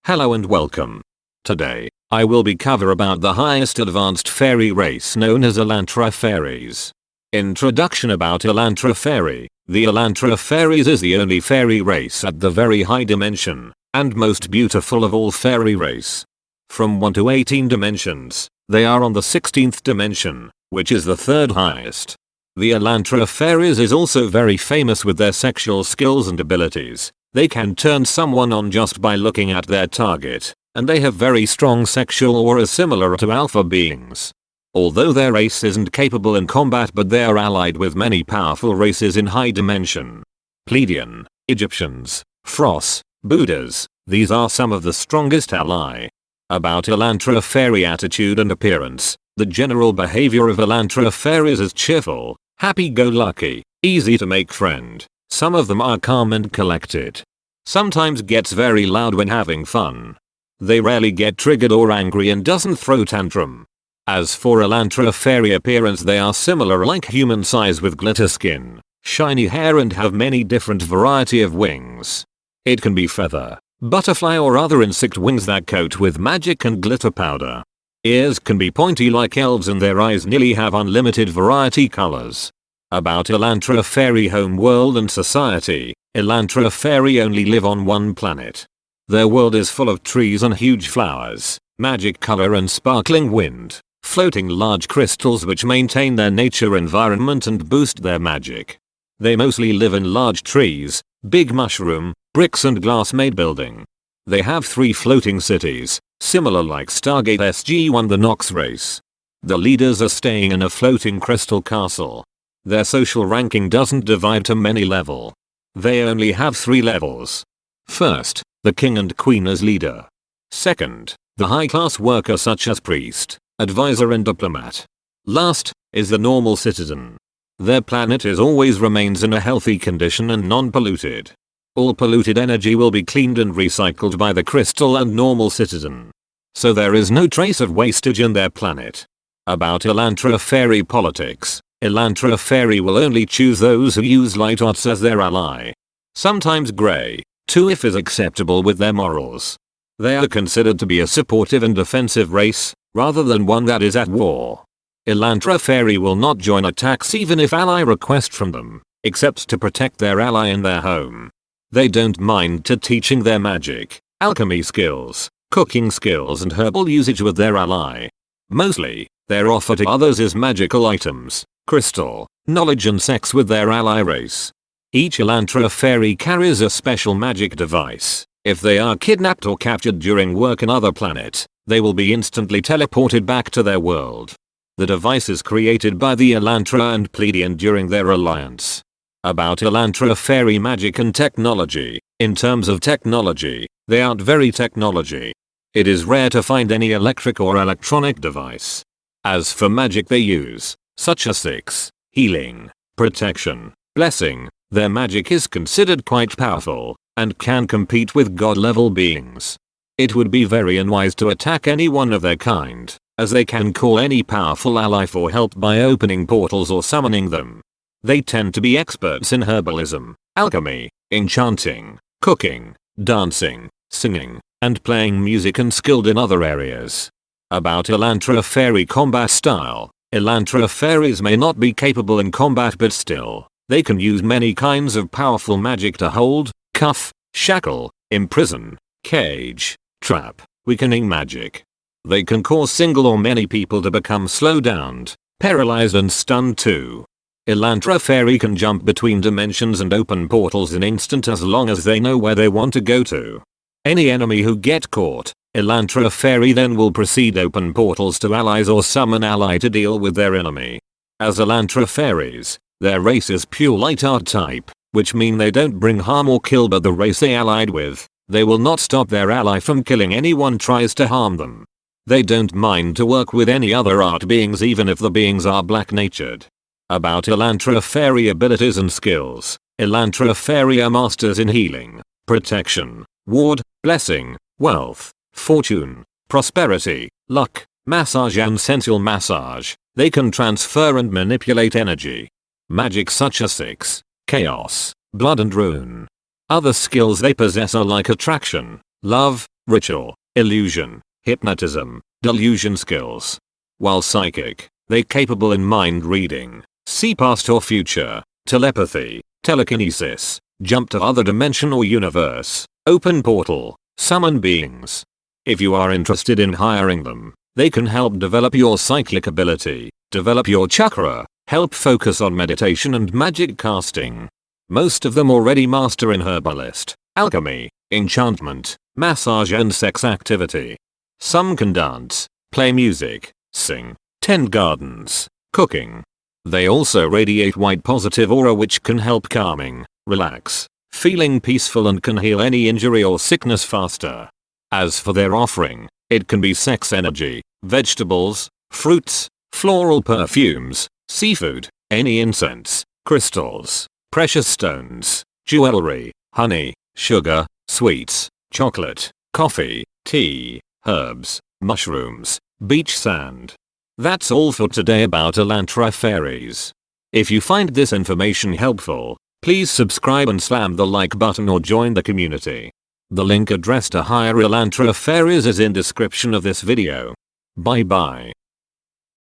Hello and welcome. Today, I will be cover about the highest advanced fairy race known as Elantra Fairies. Introduction about Elantra Fairy. The Elantra Fairies is the only fairy race at the very high dimension, and most beautiful of all fairy race. From 1 to 18 dimensions, they are on the 16th dimension, which is the third highest. The Elantra Fairies is also very famous with their sexual skills and abilities. They can turn someone on just by looking at their target, and they have very strong sexual auras similar to alpha beings. Although their race isn't capable in combat, but they are allied with many powerful races in high dimension. Pleiadian, Egyptians, Frost, Buddhas, these are some of the strongest ally. About Elantra Fairy attitude and appearance. The general behavior of Elantra Fairies is cheerful, happy-go-lucky, easy to make friend. Some of them are calm and collected. Sometimes gets very loud when having fun. They rarely get triggered or angry and doesn't throw tantrum. As for Elantra Fairy appearance, they are similar like human size with glitter skin, shiny hair and have many different variety of wings. It can be feather, butterfly or other insect wings that coat with magic and glitter powder. Ears can be pointy like elves and their eyes nearly have unlimited variety colors. About Elantra Fairy Homeworld and Society. Elantra Fairy only live on one planet. Their world is full of trees and huge flowers, magic color and sparkling wind, floating large crystals which maintain their nature environment and boost their magic. They mostly live in large trees, big mushroom, bricks and glass made building. They have 3 floating cities, similar like Stargate SG-1 the Nox race. The leaders are staying in a floating crystal castle. Their social ranking doesn't divide to many level. They only have 3 levels. First, the king and queen as leader. Second, the high-class worker such as priest, advisor and diplomat. Last, is the normal citizen. Their planet always remains in a healthy condition and non-polluted. All polluted energy will be cleaned and recycled by the crystal and normal citizen. So there is no trace of wastage in their planet. About Elantra Fairy politics. Elantra Fairy will only choose those who use light arts as their ally. Sometimes grey, too, if is acceptable with their morals. They are considered to be a supportive and defensive race, rather than one that is at war. Elantra Fairy will not join attacks even if ally request from them, except to protect their ally in their home. They don't mind to teaching their magic, alchemy skills, cooking skills and herbal usage with their ally. Mostly, their offer to others is magical items, crystal, knowledge and sex with their ally race. Each Elantra Fairy carries a special magic device. If they are kidnapped or captured during work on other planet, they will be instantly teleported back to their world. The device is created by the Elantra and Pleiadian during their alliance. About Elantra Fairy magic and technology. In terms of technology, they aren't very technology. It is rare to find any electric or electronic device. As for magic they use, such as healing, protection, blessing, their magic is considered quite powerful, and can compete with god-level beings. It would be very unwise to attack any one of their kind, as they can call any powerful ally for help by opening portals or summoning them. They tend to be experts in herbalism, alchemy, enchanting, cooking, dancing, singing, and playing music and skilled in other areas. About Elantra Fairy combat style. Elantra Fairies may not be capable in combat, but still, they can use many kinds of powerful magic to hold, cuff, shackle, imprison, cage, trap, weakening magic. They can cause single or many people to become slowed down, paralyzed and stunned too. Elantra Fairy can jump between dimensions and open portals in instant as long as they know where they want to go to. Any enemy who get caught, Elantra Fairy then will proceed open portals to allies or summon ally to deal with their enemy. As Elantra Fairies, their race is pure light art type, which mean they don't bring harm or kill, but the race they allied with, they will not stop their ally from killing anyone tries to harm them. They don't mind to work with any other art beings even if the beings are black-natured. About Elantra Fairy abilities and skills. Elantra Fairy are masters in healing, protection, ward, blessing, wealth, fortune, prosperity, luck, massage and sensual massage. They can transfer and manipulate energy. Magic such as chaos, blood and rune. Other skills they possess are like attraction, love, ritual, illusion, hypnotism, delusion skills. While psychic, they're capable in mind reading, see past or future, telepathy, telekinesis, jump to other dimension or universe, open portal, summon beings. If you are interested in hiring them, they can help develop your psychic ability, develop your chakra, help focus on meditation and magic casting. Most of them already master in herbalist, alchemy, enchantment, massage and sex activity. Some can dance, play music, sing, tend gardens, cooking. They also radiate white positive aura which can help calming, relax, feeling peaceful and can heal any injury or sickness faster. As for their offering, it can be sex energy, vegetables, fruits, floral perfumes, seafood, any incense, crystals, precious stones, jewelry, honey, sugar, sweets, chocolate, coffee, tea, herbs, mushrooms, beach sand. That's all for today about Elantra Fairies. If you find this information helpful, please subscribe and slam the like button or join the community. The link address to hire Elantra Fairies is in description of this video. Bye bye.